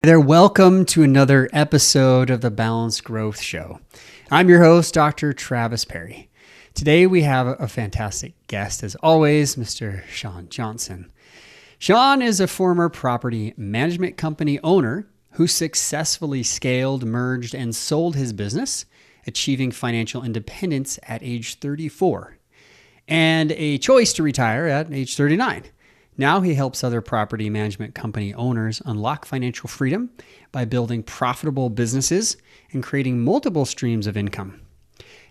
There, welcome to another episode of the Balanced Growth Show. I'm your host, Dr. Travis Perry. Today we have a fantastic guest, as always, Mr. Shawn Johnson. Shawn is a former property management company owner who successfully scaled, merged, and sold his business, achieving financial independence at age 34, and a choice to retire at age 39. Now he helps other property management company owners unlock financial freedom by building profitable businesses and creating multiple streams of income.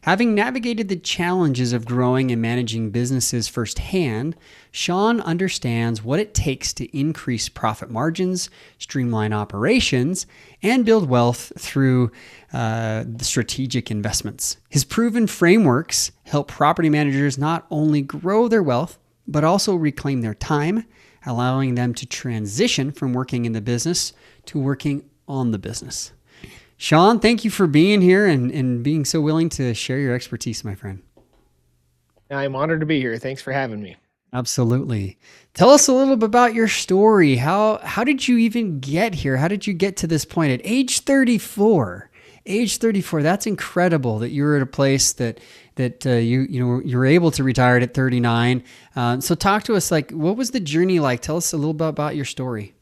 Having navigated the challenges of growing and managing businesses firsthand, Shawn understands what it takes to increase profit margins, streamline operations, and build wealth through the strategic investments. His proven frameworks help property managers not only grow their wealth, but also reclaim their time, allowing them to transition from working in the business to working on the business. Shawn, thank you for being here and being so willing to share your expertise, my friend. I'm honored to be here. Thanks for having me. Absolutely. Tell us a little bit about your story. How did you even get here? How did you get to this point at age 34? Age 34, that's incredible that you were at a place that you were able to retire at 39. So talk to us, like, what was the journey like? Tell us a little bit about your story.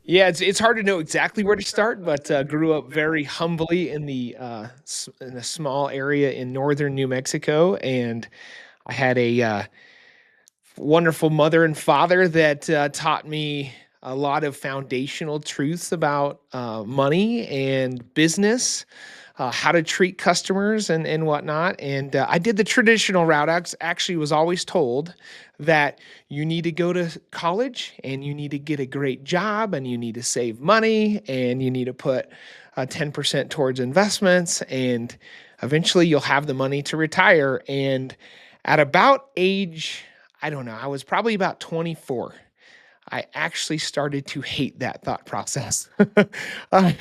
Yeah, it's hard to know exactly where to start, but grew up very humbly in a small area in northern New Mexico, and I had a wonderful mother and father that taught me a lot of foundational truths about money and business, how to treat customers and whatnot. And I did the traditional route. Actually was always told that you need to go to college and you need to get a great job and you need to save money and you need to put 10% towards investments and eventually you'll have the money to retire. And at about age, I don't know, I was probably about 24. I actually started to hate that thought process. I,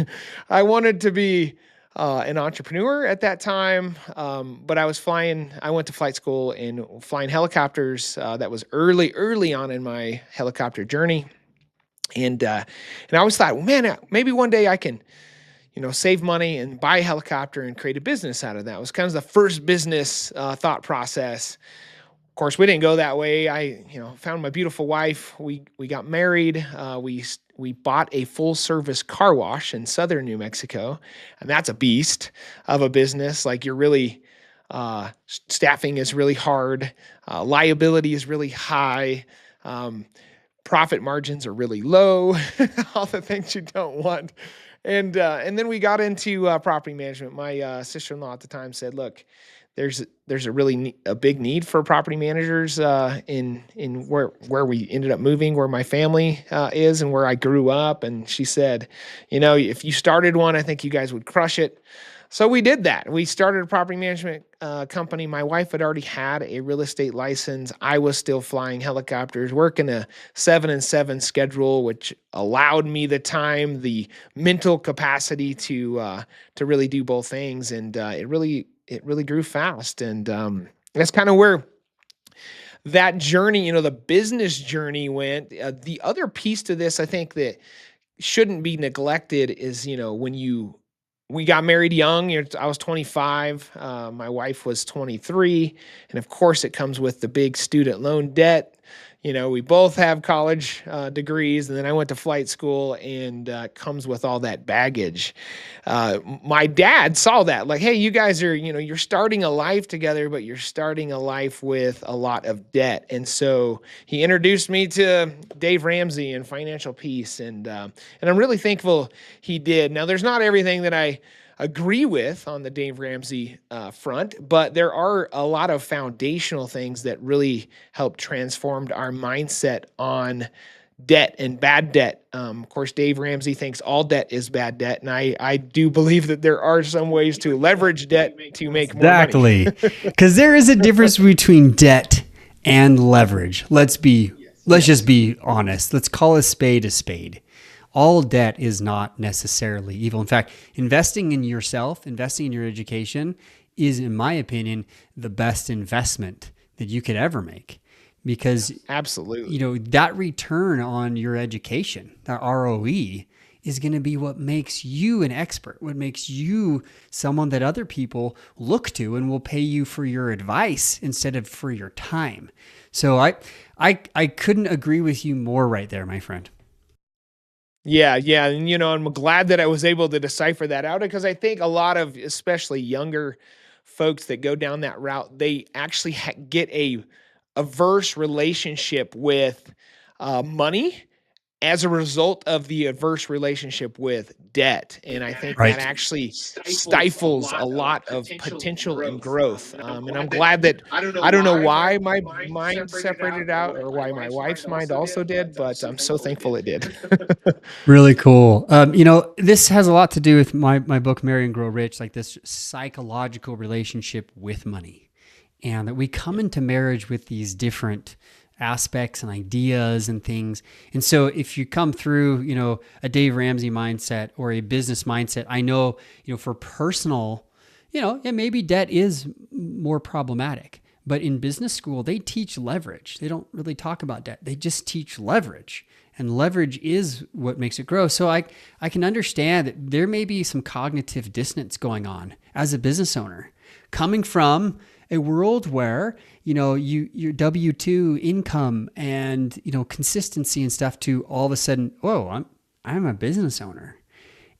I wanted to be an entrepreneur at that time, but I went to flight school and flying helicopters. That was early on in my helicopter journey. And I always thought, well, man, maybe one day I can, save money and buy a helicopter and create a business out of that. It was kind of the first business thought process. Of course, we didn't go that way. I, found my beautiful wife. We got married. We bought a full service car wash in southern New Mexico, and that's a beast of a business. Like you're really staffing is really hard, liability is really high, profit margins are really low, all the things you don't want. And then we got into property management. My sister-in-law at the time said, "Look, there's a big need for property managers in where we ended up moving, where my family is, and where I grew up." And she said, "If you started one, I think you guys would crush it." So we did that. We started a property management company. My wife had already had a real estate license. I was still flying helicopters, working a 7-and-7 schedule, which allowed me the time, the mental capacity to really do both things. And it really grew fast. And that's kind of where that journey, the business journey went. The other piece to this, I think that shouldn't be neglected is, we got married young. I was 25. My wife was 23. And of course, it comes with the big student loan debt. We both have college degrees, and then I went to flight school, and comes with all that baggage. My dad saw that, like, hey, you guys are, you're starting a life together, but you're starting a life with a lot of debt. And so he introduced me to Dave Ramsey and Financial Peace, and I'm really thankful he did. Now, there's not everything that I agree with on the Dave Ramsey front, but there are a lot of foundational things that really help transformed our mindset on debt and bad debt. Of course, Dave Ramsey thinks all debt is bad debt, and I do believe that there are some ways to leverage debt to make more money. Exactly. Because there is a difference between debt and leverage. Let's just be honest. Let's call a spade a spade. All debt is not necessarily evil. In fact, investing in yourself, investing in your education is, in my opinion, the best investment that you could ever make. Because Absolutely. that return on your education, that ROE, is going to be what makes you an expert, what makes you someone that other people look to and will pay you for your advice instead of for your time. So I couldn't agree with you more right there, my friend. Yeah, yeah, and I'm glad that I was able to decipher that out because I think a lot of, especially younger folks that go down that route, they actually get a averse relationship with money as a result of the adverse relationship with debt. And I think that Right. actually stifles a lot of potential and growth. And I'm glad that I don't know why my mind separated out or why my wife's mind also did, but I'm so thankful it did. Really cool. This has a lot to do with my book, Marry and Grow Rich, like this psychological relationship with money. And that we come into marriage with these different aspects and ideas and things. And so if you come through, a Dave Ramsey mindset or a business mindset, I know, for personal, maybe debt is more problematic. But in business school, they teach leverage. They don't really talk about debt. They just teach leverage. And leverage is what makes it grow. So I can understand that there may be some cognitive dissonance going on as a business owner, coming from a world where, your W-2 income and, consistency and stuff to all of a sudden, whoa, I'm a business owner.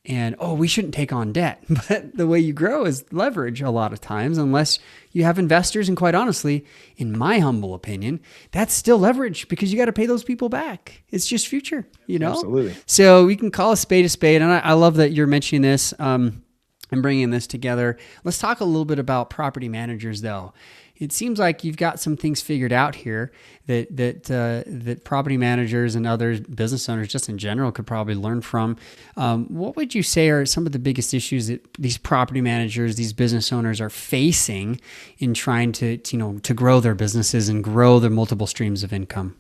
And, we shouldn't take on debt. But the way you grow is leverage a lot of times, unless you have investors. And quite honestly, in my humble opinion, that's still leverage because you got to pay those people back. It's just future, Absolutely. So we can call a spade a spade. And I love that you're mentioning this and bringing this together. Let's talk a little bit about property managers, though. It seems like you've got some things figured out here that property managers and other business owners, just in general, could probably learn from. What would you say are some of the biggest issues that these property managers, these business owners, are facing in trying to grow their businesses and grow their multiple streams of income?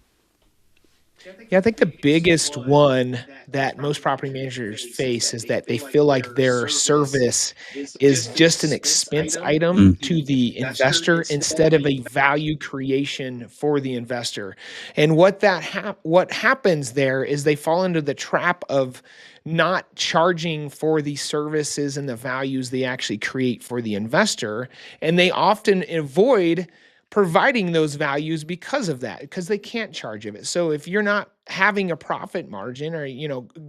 Yeah, I think the biggest one that most property managers face is that they feel like their service is just an expense item Mm. to the investor instead of a value creation for the investor. And what happens there is they fall into the trap of not charging for the services and the values they actually create for the investor, and they often avoid providing those values because of that, because they can't charge of it. So if you're not having a profit margin or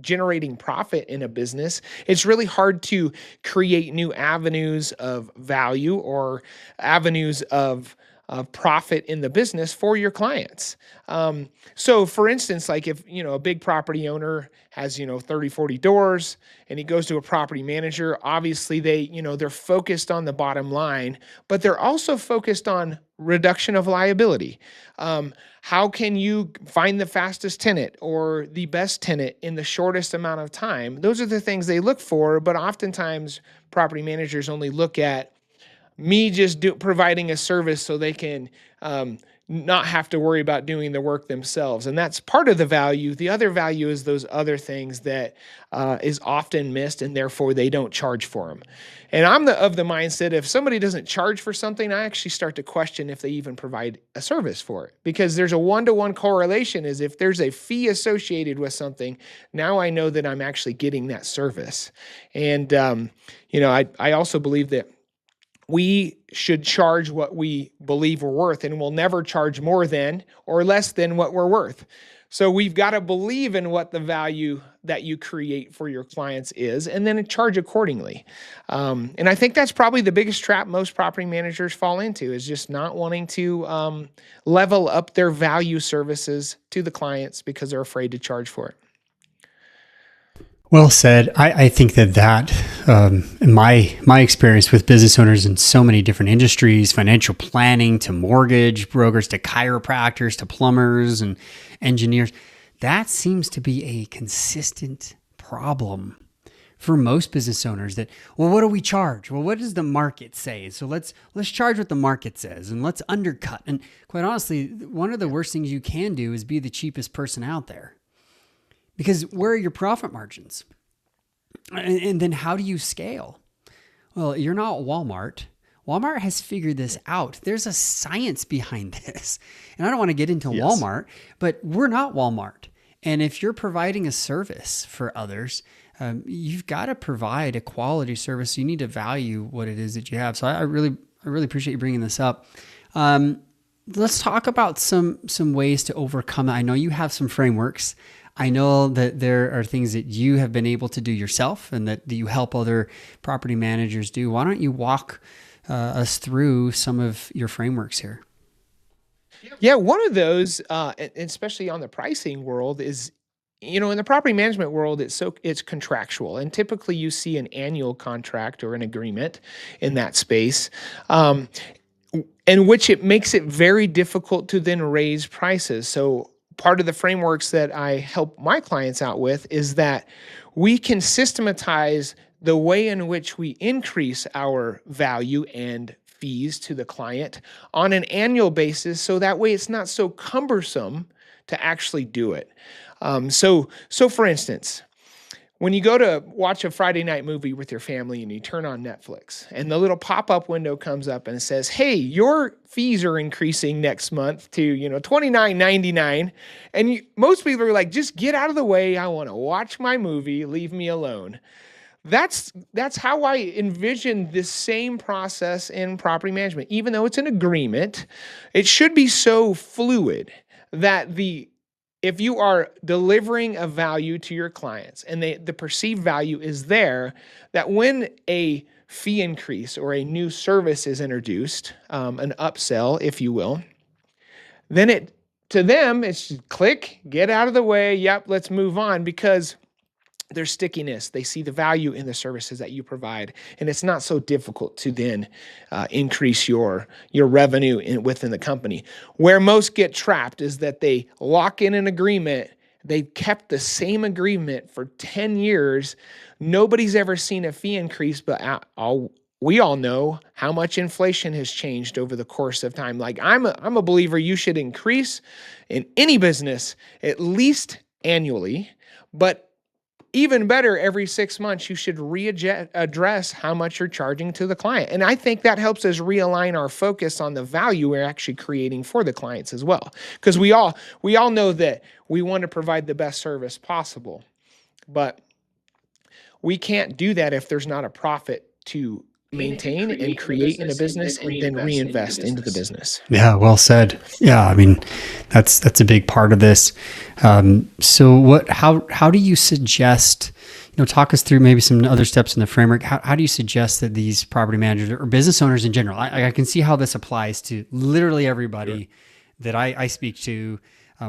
generating profit in a business, it's really hard to create new avenues of value or avenues of profit in the business for your clients. So for instance, like if a big property owner has 30, 40 doors and he goes to a property manager, obviously they're focused on the bottom line, but they're also focused on reduction of liability. How can you find the fastest tenant or the best tenant in the shortest amount of time? Those are the things they look for, but oftentimes property managers only look at me just providing a service so they can not have to worry about doing the work themselves. And that's part of the value. The other value is those other things that is often missed, and therefore they don't charge for them. And I'm of the mindset, if somebody doesn't charge for something, I actually start to question if they even provide a service for it, because there's a one-to-one correlation. Is if there's a fee associated with something, now I know that I'm actually getting that service. And I also believe that we should charge what we believe we're worth, and we'll never charge more than or less than what we're worth. So we've got to believe in what the value that you create for your clients is, and then charge accordingly. And I think that's probably the biggest trap most property managers fall into, is just not wanting to level up their value services to the clients because they're afraid to charge for it. Well said. I think that in my experience with business owners in so many different industries, financial planning to mortgage brokers to chiropractors to plumbers and engineers, that seems to be a consistent problem for most business owners. That, well, what do we charge? Well, what does the market say? So let's charge what the market says and let's undercut. And quite honestly, one of the worst things you can do is be the cheapest person out there. Because where are your profit margins? And then how do you scale? Well, you're not Walmart. Walmart has figured this out. There's a science behind this. And I don't want to get into Walmart, but we're not Walmart. And if you're providing a service for others, you've got to provide a quality service. You need to value what it is that you have. So I really appreciate you bringing this up. Let's talk about some ways to overcome it. I know you have some frameworks. I know that there are things that you have been able to do yourself and that you help other property managers do. Why don't you walk us through some of your frameworks here? Yeah, one of those, especially on the pricing world, is in the property management world, it's contractual, and typically you see an annual contract or an agreement in that space, um, in which it makes it very difficult to then raise prices. So part of the frameworks that I help my clients out with is that we can systematize the way in which we increase our value and fees to the client on an annual basis, so that way it's not so cumbersome to actually do it. So for instance, when you go to watch a Friday night movie with your family and you turn on Netflix and the little pop-up window comes up and it says, "Hey, your fees are increasing next month to, $29.99." And most people are like, "Just get out of the way. I want to watch my movie. Leave me alone." That's how I envision this same process in property management. Even though it's an agreement, it should be so fluid that the if you are delivering a value to your clients and the perceived value is there, that when a fee increase or a new service is introduced, an upsell, if you will, then it to them it's just click, get out of the way. Yep, let's move on, because there's stickiness. They see the value in the services that you provide, and it's not so difficult to then increase your revenue within the company. Where most get trapped is that they lock in an agreement. They've kept the same agreement for 10 years. Nobody's ever seen a fee increase, but we all know how much inflation has changed over the course of time. Like I'm a believer you should increase in any business at least annually, but even better, every 6 months, you should address how much you're charging to the client. And I think that helps us realign our focus on the value we're actually creating for the clients as well. Because we all know that we want to provide the best service possible, but we can't do that if there's not a profit to maintain and create in a business and then reinvest into the business. Yeah, well said. Yeah, I mean, that's a big part of this. So, how do you suggest? Talk us through maybe some other steps in the framework. How do you suggest that these property managers or business owners in general? I can see how this applies to literally everybody that I speak to.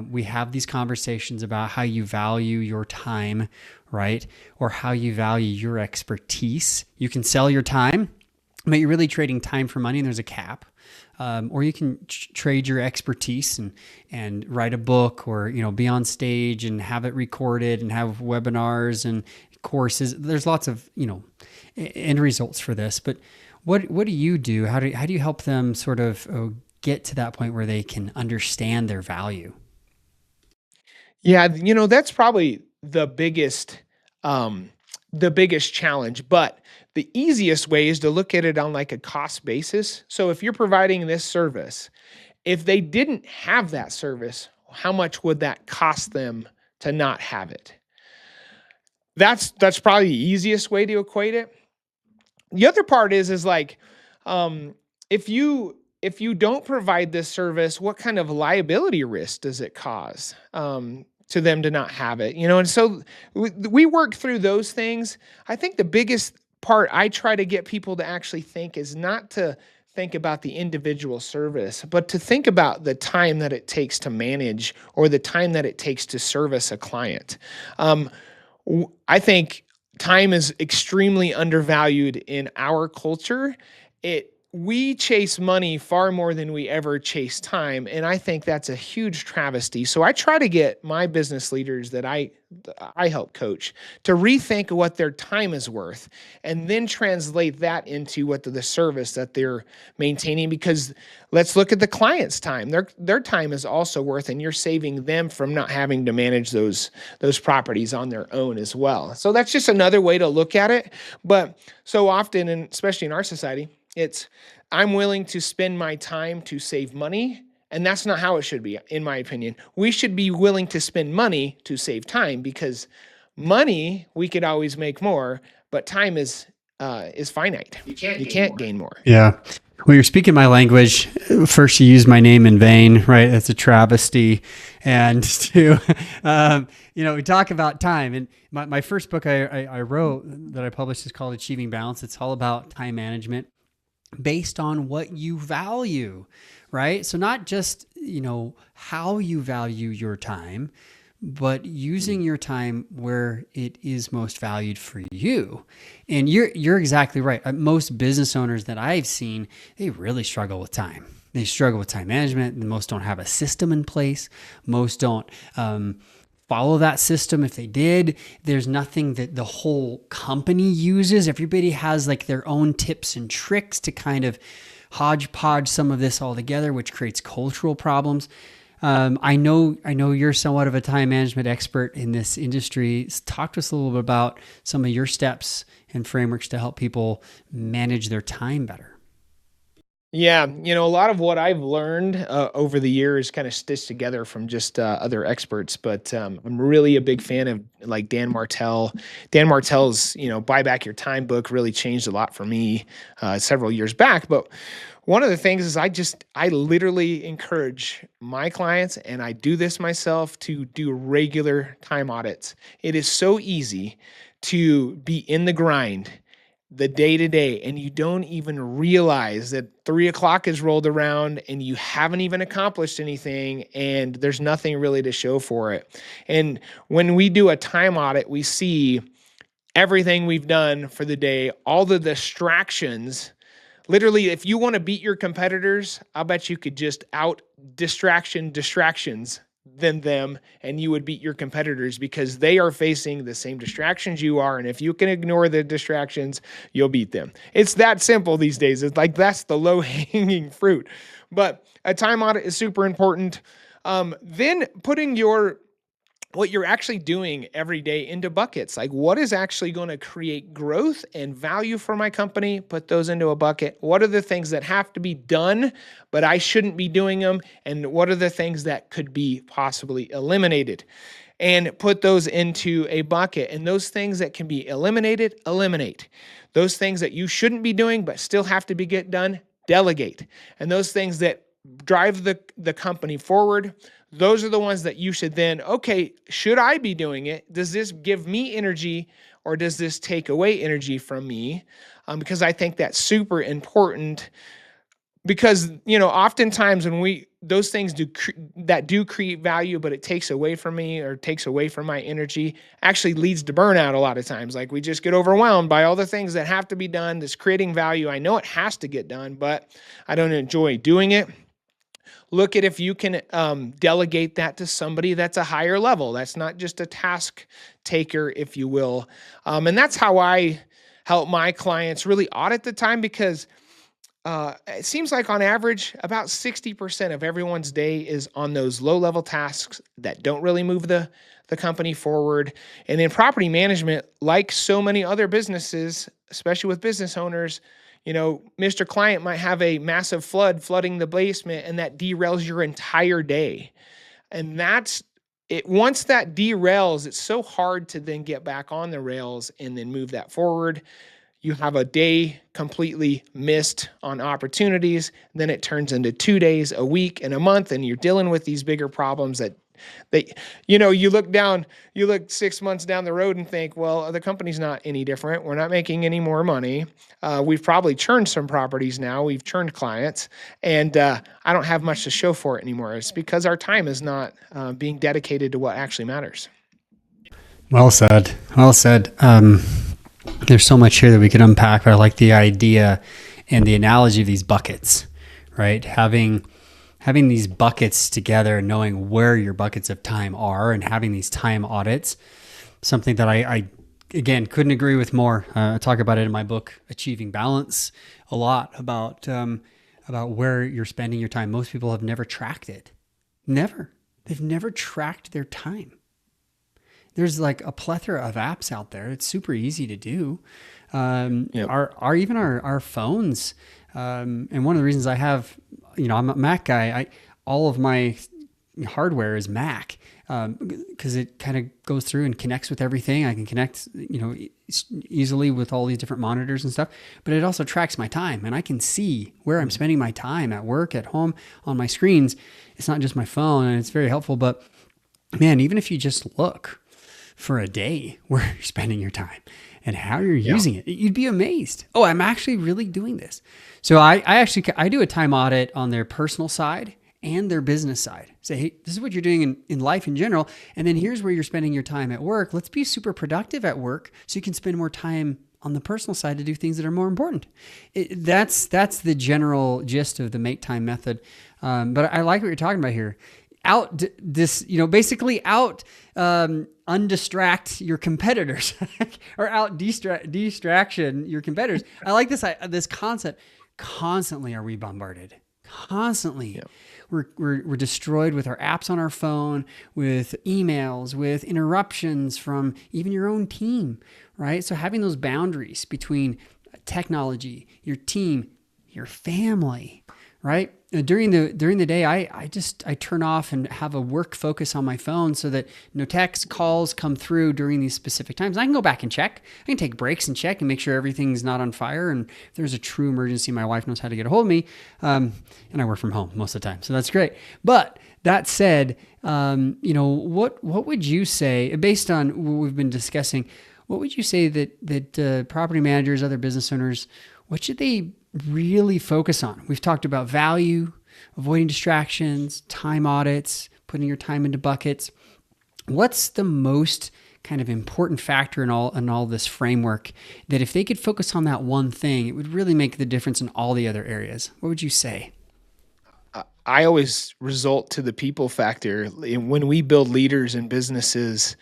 We have these conversations about how you value your time, right? Or how you value your expertise. You can sell your time, but you're really trading time for money, and there's a cap. Or you can trade your expertise and write a book, or be on stage and have it recorded and have webinars and courses. There's lots of end results for this. But what do you do? How do you help them sort of get to that point where they can understand their value? Yeah, that's probably the biggest challenge, but the easiest way is to look at it on like a cost basis. So if you're providing this service, if they didn't have that service, how much would that cost them to not have it? That's probably the easiest way to equate it. The other part is like, um, if you don't provide this service, what kind of liability risk does it cause to them to not have it? And so we work through those things. I think the biggest part I try to get people to actually think is not to think about the individual service, but to think about the time that it takes to manage or the time that it takes to service a client. Um, I think time is extremely undervalued in our culture. We chase money far more than we ever chase time, and I think that's a huge travesty. So I try to get my business leaders that I help coach to rethink what their time is worth, and then translate that into what the service that they're maintaining. Because let's look at the client's time; their time is also worth, and you're saving them from not having to manage those properties on their own as well. So that's just another way to look at it. But so often, and especially in our society, it's I'm willing to spend my time to save money, and that's not how it should be, in my opinion. We should be willing to spend money to save time, because Money, we could always make more, but time is finite. You can't gain more. Yeah. Well, you're speaking my language. First, you use my name in vain, right? That's a travesty. And two, we talk about time. And my first book I wrote that I published is called Achieving Balance. It's all about time management based on what you value, right? So not just, how you value your time, but using your time where it is most valued for you. And you're exactly right. Most business owners that I've seen, they really struggle with time. They struggle with time management. Most don't have a system in place. Most don't follow that system. If they did, there's nothing that the whole company uses. Everybody has like their own tips and tricks to kind of hodgepodge some of this all together, which creates cultural problems. I know you're somewhat of a time management expert in this industry. Talk to us a little bit about some of your steps and frameworks to help people manage their time better. Yeah, a lot of what I've learned over the years kind of stitched together from just other experts, but I'm really a big fan of like Dan Martell. Dan Martell's, Buy Back Your Time book really changed a lot for me several years back. But one of the things is I literally encourage my clients, and I do this myself, to do regular time audits. It is so easy to be in the grind the day to day, and you don't even realize that 3 o'clock is rolled around and you haven't even accomplished anything, and there's nothing really to show for it. And when we do a time audit, we see everything we've done for the day, all the distractions. Literally, if you want to beat your competitors, I'll bet you could just out distractions than them, and you would beat your competitors because they are facing the same distractions you are. And if you can ignore the distractions, you'll beat them. It's that simple these days. It's like that's the low hanging fruit. But a time audit is super important. Then putting what you're actually doing every day into buckets. Like, what is actually going to create growth and value for my company? Put those into a bucket. What are the things that have to be done, but I shouldn't be doing them? And what are the things that could be possibly eliminated? And put those into a bucket. And those things that can be eliminated, eliminate. Those things that you shouldn't be doing, but still have to get done, delegate. And those things that drive the company forward, those are the ones that you should then, okay, should I be doing it? Does this give me energy, or does this take away energy from me? Because I think that's super important, because, oftentimes when those things do create value, but it takes away from me or takes away from my energy, actually leads to burnout a lot of times. Like, we just get overwhelmed by all the things that have to be done. That's creating value. I know it has to get done, but I don't enjoy doing it. Look at if you can delegate that to somebody that's a higher level. That's not just a task taker, if you will. And that's how I help my clients really audit the time, because it seems like on average, about 60% of everyone's day is on those low-level tasks that don't really move the company forward. And in property management, like so many other businesses, especially with business owners, Mr. Client might have a massive flood flooding the basement, and that derails your entire day. And that's it. Once that derails, it's so hard to then get back on the rails and then move that forward. You have a day completely missed on opportunities, then it turns into 2 days, a week, and a month, and you're dealing with these bigger problems that you look 6 months down the road and think, well, the company's not any different. We're not making any more money. We've probably churned some properties now. We've churned clients, and I don't have much to show for it anymore. It's because our time is not being dedicated to what actually matters. Well said. Well said. There's so much here that we could unpack, but I like the idea and the analogy of these buckets, right? Having these buckets together, knowing where your buckets of time are, and having these time audits, something that I again, couldn't agree with more. I talk about it in my book, Achieving Balance, a lot about where you're spending your time. Most people have never tracked it. They've never tracked their time. There's like a plethora of apps out there. It's super easy to do. Yep. Our phones. And one of the reasons I have, I'm a Mac guy. All of my hardware is Mac. because it kind of goes through and connects with everything. I can connect, easily with all these different monitors and stuff, but it also tracks my time, and I can see where I'm spending my time at work, at home, on my screens. It's not just my phone, and it's very helpful. But man, even if you just look for a day where you're spending your time and how you're using it, you'd be amazed. Oh, I'm actually really doing this. So I do a time audit on their personal side and their business side. Say, hey, this is what you're doing in life in general. And then here's where you're spending your time at work. Let's be super productive at work so you can spend more time on the personal side to do things that are more important. That's the general gist of the make time method. But I like what you're talking about here. Basically undistract your competitors or distraction your competitors. I like this concept. Constantly are we bombarded. Constantly. Yep. We're destroyed with our apps on our phone, with emails, with interruptions from even your own team, right? So having those boundaries between technology, your team, your family, right? During the day, I turn off and have a work focus on my phone so that no text calls come through during these specific times. I can go back and check. I can take breaks and check and make sure everything's not on fire. And if there's a true emergency, my wife knows how to get a hold of me. And I work from home most of the time, so that's great. But that said, what would you say, based on what we've been discussing, what would you say that property managers, other business owners, what should they really focus on? We've talked about value, avoiding distractions, time audits, putting your time into buckets. What's the most kind of important factor in all this framework that if they could focus on that one thing, it would really make the difference in all the other areas? What would you say? I always result to the people factor. When we build leaders in businesses,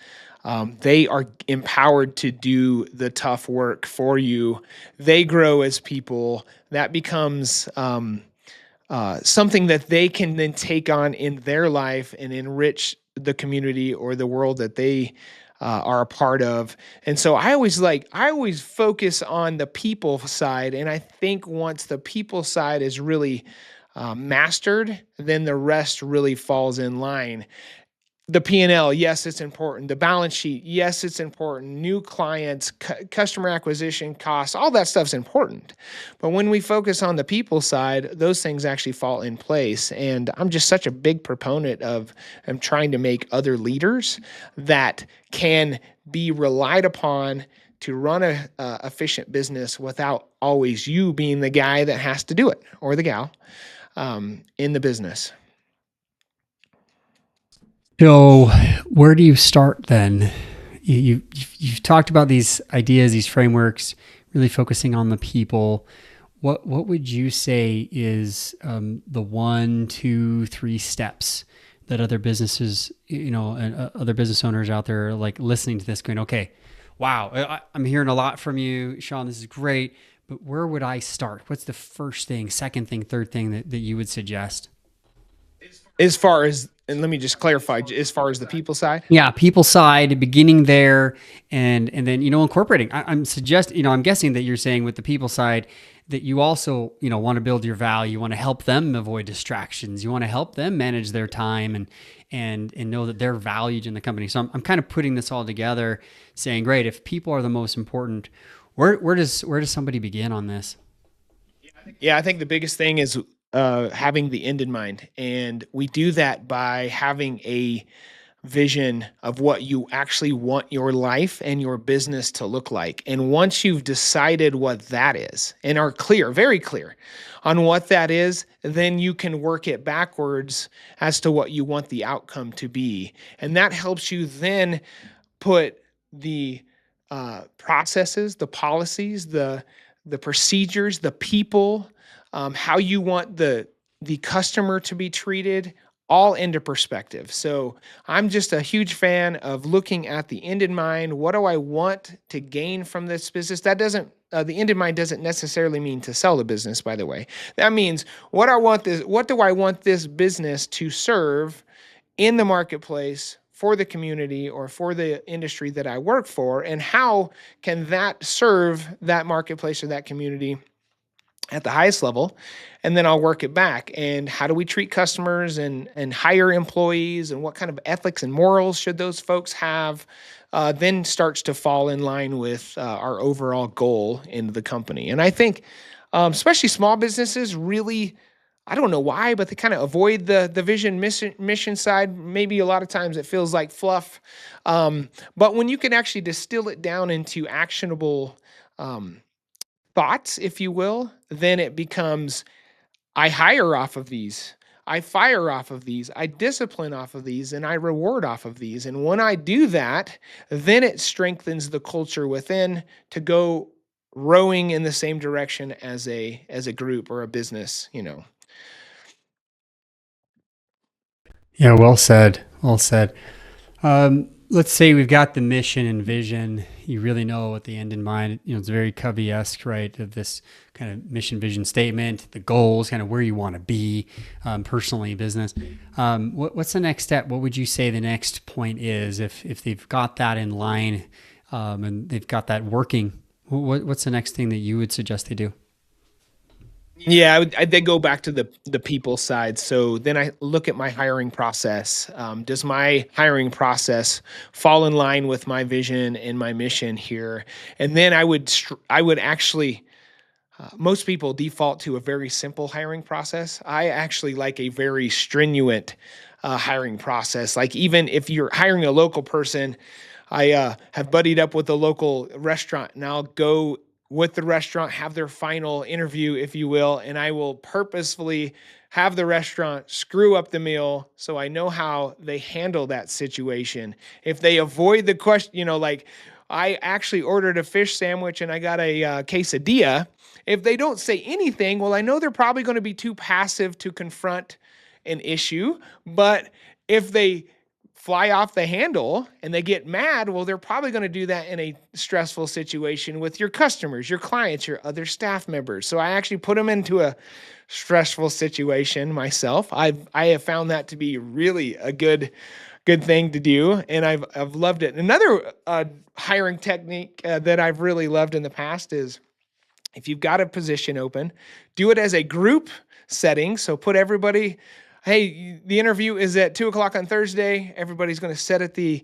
they are empowered to do the tough work for you. They grow as people. That becomes something that they can then take on in their life and enrich the community or the world that they are a part of. And so I always focus on the people side. And I think once the people side is really mastered, then the rest really falls in line. The P&L, yes, it's important. The balance sheet, yes, it's important. New clients, customer acquisition costs, all that stuff's important. But when we focus on the people side, those things actually fall in place. And I'm just such a big proponent of trying to make other leaders that can be relied upon to run a efficient business without always you being the guy that has to do it, or the gal, in the business. So where do you start then? You've talked about these ideas, these frameworks, really focusing on the people. What would you say is the 1, 2, 3 steps that other businesses, and other business owners out there are like listening to this going, okay, wow, I'm hearing a lot from you, Shawn, this is great, but where would I start? What's the first thing, second thing, third thing that you would suggest? As far as, and let me just clarify, as far as the people side. Yeah, people side, beginning there, and then incorporating. I'm guessing that you're saying with the people side that you also want to build your value, you want to help them avoid distractions, you want to help them manage their time and know that they're valued in the company. So I'm kind of putting this all together, saying, great, if people are the most important, where does somebody begin on this? Yeah, I think the biggest thing is having the end in mind. And we do that by having a vision of what you actually want your life and your business to look like. And once you've decided what that is and are clear, very clear on what that is, then you can work it backwards as to what you want the outcome to be. And that helps you then put the processes, the policies, the procedures, the people, how you want the customer to be treated, all into perspective. So I'm just a huge fan of looking at the end in mind. What do I want to gain from this business? That doesn't the end in mind doesn't necessarily mean to sell the business, by the way. That means what do I want this business to serve in the marketplace for the community or for the industry that I work for, and how can that serve that marketplace or that community at the highest level, and then I'll work it back. And how do we treat customers and hire employees, and what kind of ethics and morals should those folks have? Then starts to fall in line with our overall goal in the company. And I think, especially small businesses, really, I don't know why, but they kind of avoid the vision mission side. Maybe a lot of times it feels like fluff, but when you can actually distill it down into actionable um, thoughts, if you will, then it becomes, I hire off of these. I fire off of these. I discipline off of these, and I reward off of these. And when I do that, then it strengthens the culture within to go rowing in the same direction as a group or a business, you know. Yeah, well said. Well said. Let's say we've got the mission and vision. You really know what the end in mind. It's very Covey-esque, right? Of this kind of mission, vision statement, the goals, kind of where you want to be, personally, business. What's the next step? What would you say the next point is if they've got that in line, and they've got that working? What's the next thing that you would suggest they do? Yeah, I'd then go back to the people side. So then I look at my hiring process. Does my hiring process fall in line with my vision and my mission here? And then I would actually, most people default to a very simple hiring process. I actually like a very stringent hiring process. Like, even if you're hiring a local person, I have buddied up with a local restaurant, and I'll go with the restaurant, have their final interview, if you will, and I will purposefully have the restaurant screw up the meal so I know how they handle that situation. If they avoid the question, like, I actually ordered a fish sandwich and I got a quesadilla. If they don't say anything, well, I know they're probably going to be too passive to confront an issue. But if they fly off the handle and they get mad, well, they're probably going to do that in a stressful situation with your customers, your clients, your other staff members. So I actually put them into a stressful situation myself. I have found that to be really a good thing to do, and I've loved it. Another hiring technique that I've really loved in the past is, if you've got a position open, do it as a group setting. So put everybody, hey, the interview is at 2 o'clock on Thursday. Everybody's going to sit at the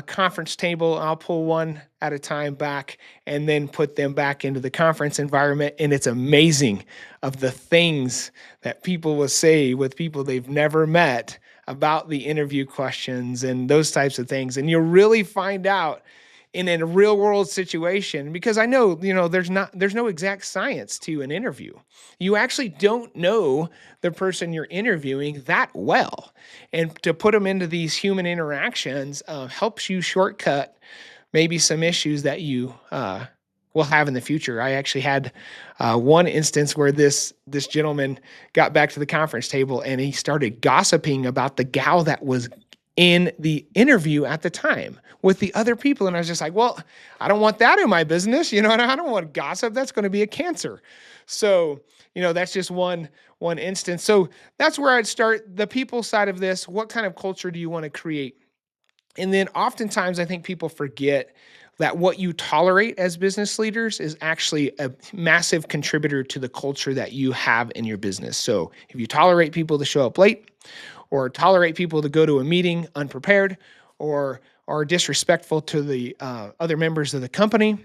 conference table. I'll pull one at a time back and then put them back into the conference environment. And it's amazing of the things that people will say with people they've never met about the interview questions and those types of things. And you'll really find out in a real world situation, because I know, there's no exact science to an interview. You actually don't know the person you're interviewing that well, and to put them into these human interactions helps you shortcut maybe some issues that you will have in the future. I actually had one instance where this gentleman got back to the conference table and he started gossiping about the gal that was in the interview at the time with the other people. And I was just like, well, I don't want that in my business. And I don't want gossip. That's going to be a cancer. So, that's just one instance. So that's where I'd start. The people side of this: what kind of culture do you want to create? And then oftentimes I think people forget that what you tolerate as business leaders is actually a massive contributor to the culture that you have in your business. So if you tolerate people to show up late, or tolerate people to go to a meeting unprepared, or are disrespectful to the other members of the company,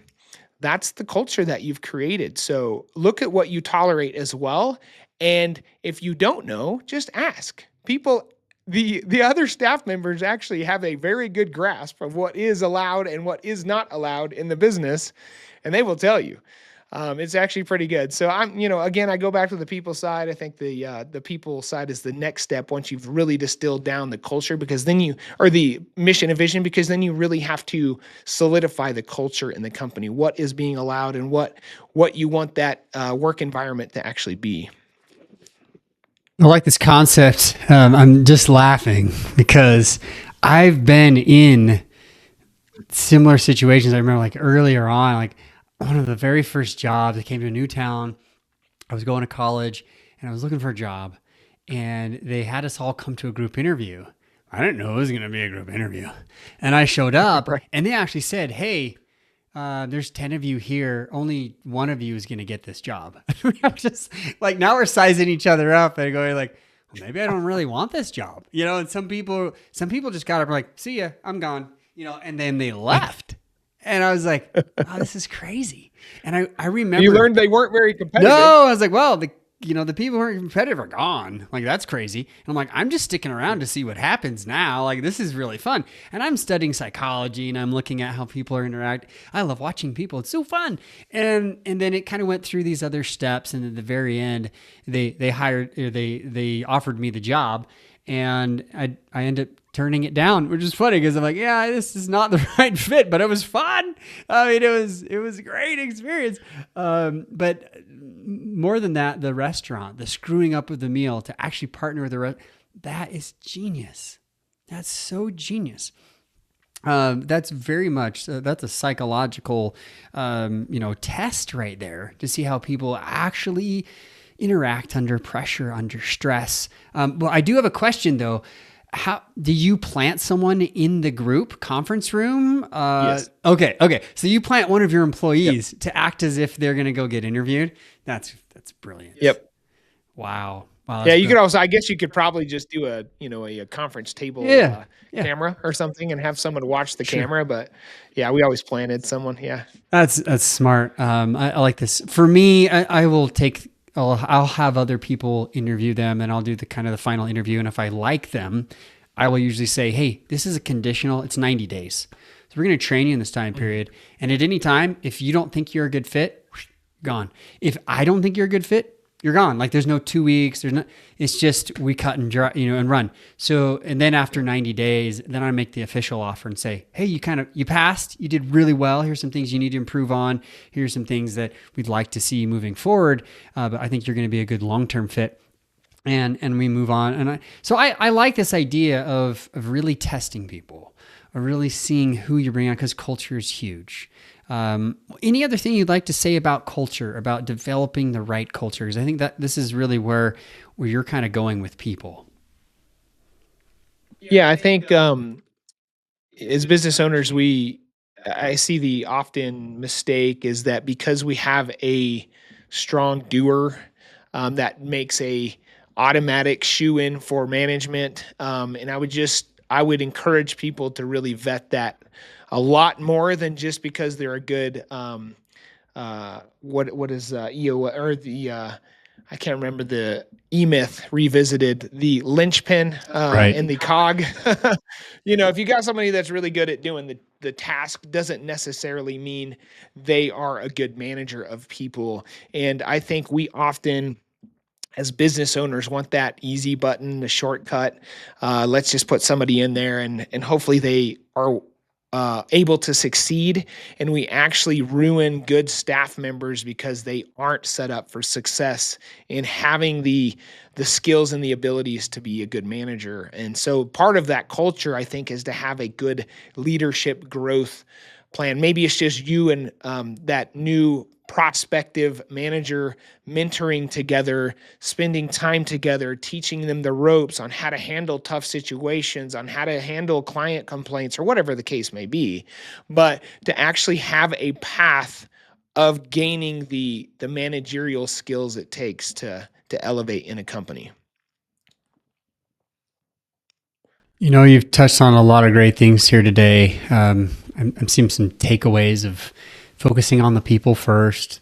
that's the culture that you've created. So look at what you tolerate as well. And if you don't know, just ask. People, the other staff members actually have a very good grasp of what is allowed and what is not allowed in the business, and they will tell you. It's actually pretty good. So again, I go back to the people side. I think the people side is the next step once you've really distilled down the culture, because then or the mission and vision, because then you really have to solidify the culture in the company, what is being allowed and what you want that work environment to actually be. I like this concept. I'm just laughing because I've been in similar situations. I remember, like, earlier on, like one of the very first jobs, I came to a new town. I was going to college and I was looking for a job, and they had us all come to a group interview. I didn't know it was going to be a group interview. And I showed up Right. and they actually said, hey, there's 10 of you here. Only one of you is going to get this job. I'm just like, now we're sizing each other up and going like, well, maybe I don't really want this job, and some people just got up like, see ya, I'm gone, and then they left. And I was like, oh, this is crazy. And I remember You learned they weren't very competitive. no, I was like, well, the people who aren't competitive are gone. Like, that's crazy. And I'm like, I'm just sticking around to see what happens now. Like, this is really fun. And I'm studying psychology and I'm looking at how people are interacting. I love watching people. It's so fun. And then it kind of went through these other steps. And at the very end, they offered me the job. And I ended up turning it down, which is funny because I'm like, yeah, this is not the right fit, but it was fun. I mean, it was a great experience. But more than that, the restaurant, the screwing up of the meal to actually partner with that is genius. That's so genius. That's very much, that's a psychological, test right there to see how people actually interact under pressure, under stress. Well, I do have a question though. How do you plant someone in the group conference room? Yes. Okay. So you plant one of your employees to act as if they're going to go get interviewed. That's brilliant. Yep. Wow. Yeah, you could also, I guess you could probably just do a conference table camera or something and have someone watch the camera. But yeah, we always planted someone. Yeah. That's smart. I like this. For me, I will I'll have other people interview them and I'll do the kind of the final interview. And if I like them, I will usually say, hey, this is a conditional, it's 90 days. So we're going to train you in this time period. And at any time, if you don't think you're a good fit, gone. If I don't think you're a good fit, you're gone. Like there's no 2 weeks. It's just we cut and dry, and run. So, and then after 90 days, then I make the official offer and say, hey, you passed, you did really well. Here's some things you need to improve on. Here's some things that we'd like to see moving forward. But I think you're going to be a good long-term fit. And we move on. And I like this idea of really testing people, of really seeing who you bring on, because culture is huge. Any other thing you'd like to say about culture, about developing the right culture? Because I think that this is really where you're kind of going with people. Yeah, I think as business owners, I see the often mistake is that because we have a strong doer, that makes a automatic shoe in for management. And I would encourage people to really vet that a lot more than just because they're a good, what is EO or the, I can't remember the E-Myth revisited, the linchpin Right. and the cog. If you got somebody that's really good at doing the task, doesn't necessarily mean they are a good manager of people. And I think we often, as business owners, want that easy button, the shortcut. Let's just put somebody in there and hopefully they are able to succeed. And we actually ruin good staff members because they aren't set up for success in having the skills and the abilities to be a good manager. And so part of that culture, I think, is to have a good leadership growth plan. Maybe it's just you and that new prospective manager mentoring together, spending time together, teaching them the ropes on how to handle tough situations, on how to handle client complaints, or whatever the case may be. But to actually have a path of gaining the managerial skills it takes to elevate in a company. You've touched on a lot of great things here today. I'm seeing some takeaways of focusing on the people first,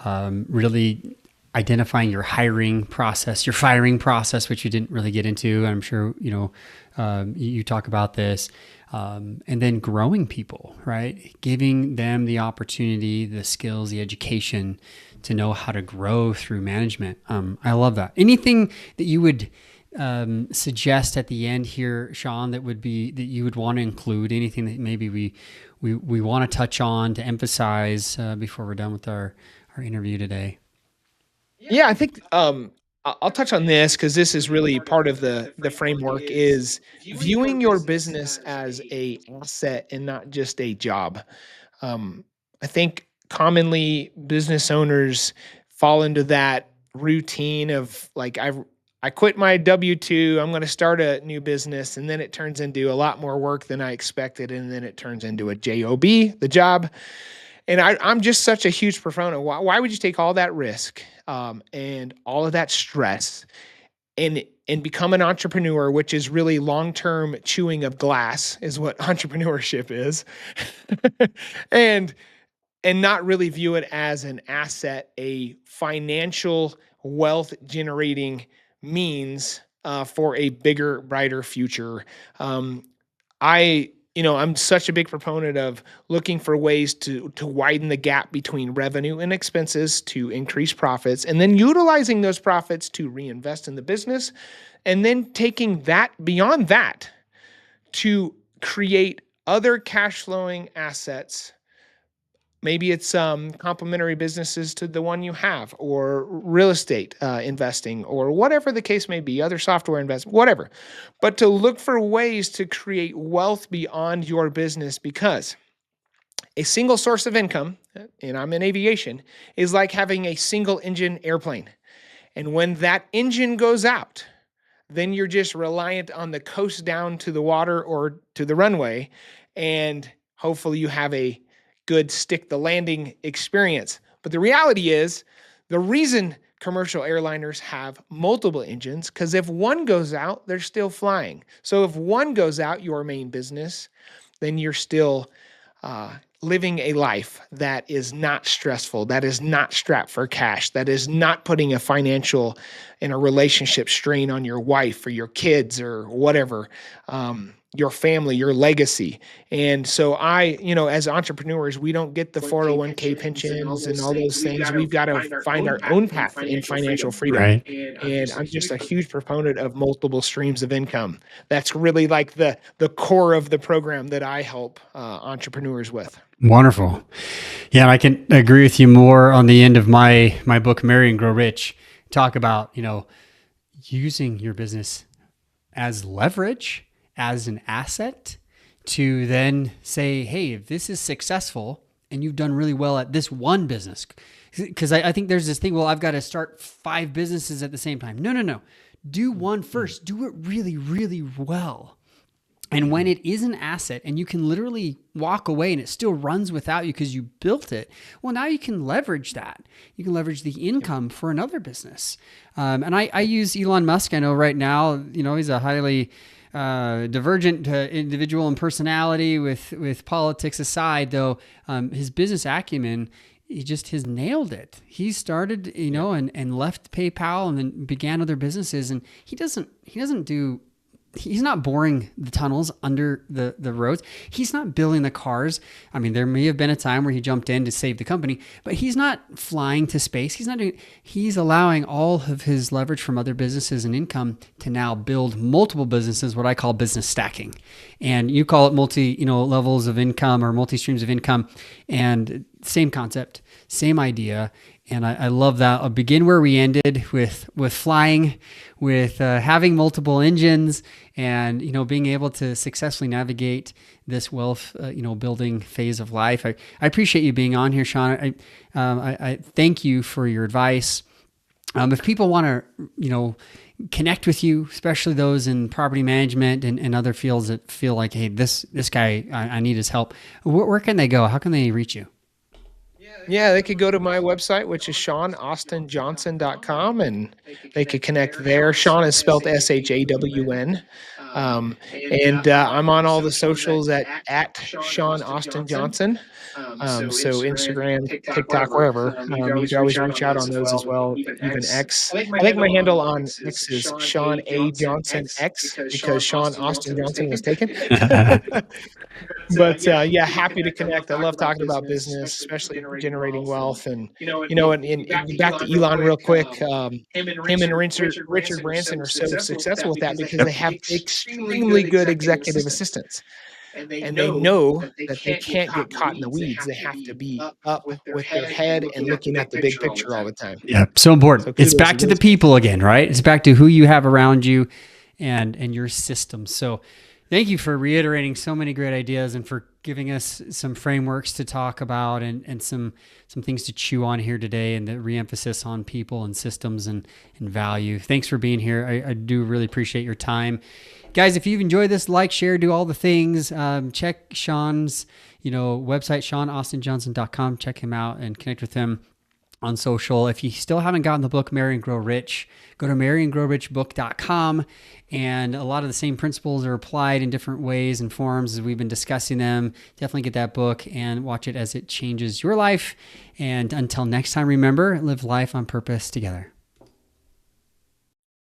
really identifying your hiring process, your firing process, which you didn't really get into. I'm sure, you talk about this, and then growing people, right? Giving them the opportunity, the skills, the education to know how to grow through management. I love that. Anything that you would suggest at the end here, Shawn, that you would want to include? Anything that maybe we want to touch on to emphasize before we're done with our interview today? Yeah, I think I'll touch on this because this is really part of the framework is viewing your business as a asset and not just a job. I think commonly business owners fall into that routine of like I quit my W-2, I'm going to start a new business, and then it turns into a lot more work than I expected, and then it turns into a job, the job. And I'm just such a huge proponent. Why would you take all that risk, and all of that stress and become an entrepreneur, which is really long-term chewing of glass is what entrepreneurship is. and and not really view it as an asset, a financial wealth generating means, for a bigger, brighter future. Um, I'm such a big proponent of looking for ways to widen the gap between revenue and expenses to increase profits, and then utilizing those profits to reinvest in the business, and then taking that beyond that to create other cash flowing assets. Maybe it's complementary businesses to the one you have, or real estate investing, or whatever the case may be, other software investment, whatever. But to look for ways to create wealth beyond your business, because a single source of income, and I'm in aviation, is like having a single engine airplane. And when that engine goes out, then you're just reliant on the coast down to the water or to the runway. And hopefully you have a good stick the landing experience. But the reality is, the reason commercial airliners have multiple engines, because if one goes out, they're still flying. So if one goes out, your main business, then you're still living a life that is not stressful, that is not strapped for cash, that is not putting a financial and a relationship strain on your wife or your kids or whatever, your family, your legacy. And so as entrepreneurs, we don't get the 401k pensions and all those things. We've got to find our own path in financial freedom. Right. And I'm just a huge proponent of multiple streams of income. That's really like the core of the program that I help entrepreneurs with. Wonderful. Yeah, and I can agree with you more on the end of my book, Marry and Grow Rich. Talk about, using your business as leverage, as an asset to then say, hey, if this is successful and you've done really well at this one business, because I think there's this thing, well, I've got to start 5 businesses at the same time. No. Do one first. Do it really, really well. And when it is an asset and you can literally walk away and it still runs without you because you built it, well, now you can leverage that. You can leverage the income for another business. And I use Elon Musk. I know right now, he's a highly divergent individual in personality with politics aside, though his business acumen, he just has nailed it. He started, and left PayPal and then began other businesses. And he's not boring the tunnels under the roads. He's not building the cars. I mean, there may have been a time where he jumped in to save the company, but he's not flying to space. He's allowing all of his leverage from other businesses and income to now build multiple businesses, what I call business stacking. And you call it multi, levels of income or multi streams of income, and same concept, same idea. And I love that. I'll begin where we ended with flying, with having multiple engines, and being able to successfully navigate this wealth building phase of life. I appreciate you being on here, Shawn. I thank you for your advice. If people want to connect with you, especially those in property management and other fields that feel like, hey, this guy, I need his help, where can they go? How can they reach you? Yeah, they could go to my website, which is ShawnAustinJohnson.com, and they could connect there. Shawn is spelled SHAWN. And I'm on all the socials at Shawn Austin Johnson. So Instagram, TikTok, wherever. You can always reach out on those as well, even X. I think my handle on X is Shawn A. Johnson X, because Shawn Austin Johnson was taken. But yeah, happy to connect. I love talking about business, especially generating wealth. And back to Elon real quick. Him and Richard Branson are so successful with that because they have extremely good executive assistants. And they know that they can't get caught in the weeds. They have to be up with their head and looking at the big picture all the time. Yeah, so important. So it's back to the people again, right? It's back to who you have around you and your system. So thank you for reiterating so many great ideas and for giving us some frameworks to talk about and some things to chew on here today, and the reemphasis on people and systems and value. Thanks for being here. I do really appreciate your time. Guys, if you've enjoyed this, like, share, do all the things. Check Shawn's, website, ShawnAustinJohnson.com. Check him out and connect with him on social. If you still haven't gotten the book, Marry and Grow Rich, go to marryandgrowrichbook.com. And a lot of the same principles are applied in different ways and forms as we've been discussing them. Definitely get that book and watch it as it changes your life. And until next time, remember, live life on purpose together.